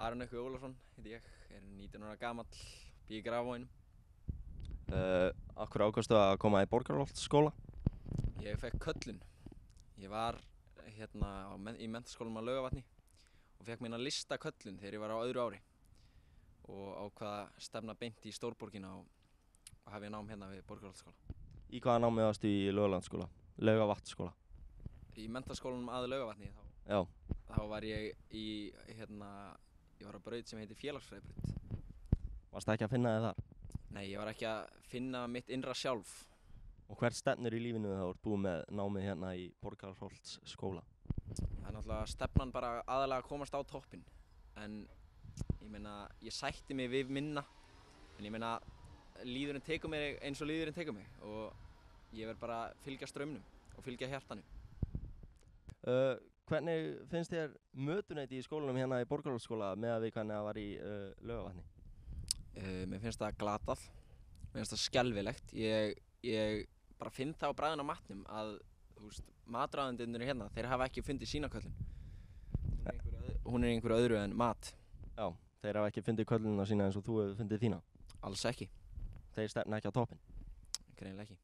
Aron Nökkvi Ólafsson heiti ég, er 19 ára gamall, bý í Grafarvoginum. Af hverju ákvaðstu að koma í Borgarholtsskóla? Ég fekk köllun. Ég var í menntaskólanum á Laugarvatni og fekk mína listaköllun þegar ég var á öðru ári og ákvað að stefna beint í stórborgina og hef ég nám hérna við Borgarholtsskóla. Í hvaða námi varstu í Laugarvatnsskóla? Í menntaskólanum að Laugarvatni Já. þá var ég ég var á braut sem heitir félagsfræðibraut. Varstu ekki að finna þig þar? Nei, ég var ekki að finna mitt innra sjálf. Og hvert stefnir í lífinu þegar þú ert búið með námið hérna í Borgarholtsskóla? Það er náttúrulega stefnan bara aðalega að komast á toppinn. En ég sætti mig við minna. En líðurinn tekur mig eins og líðurinn tekur mig. Og ég verð bara að fylgja straumnum og fylgja hjartanu. Hvernig finnst þér mötuneyti í skólanum hérna í Borgarholtsskóla með að við hvernig það var í Laugarvatni? Mér finnst það glatað. Mér finnst það skelfilegt. Ég bara finn það á bragðinu á matnum að matráðendurnir hérna, þeir hafa ekki fundið sína köllun. Hún er einhverju öðru en mat. Já, þeir hafa ekki fundið köllunina sína eins og þú hefur fundið þína? Alls ekki. Þeir stefna ekki á toppinn? Greinilega ekki.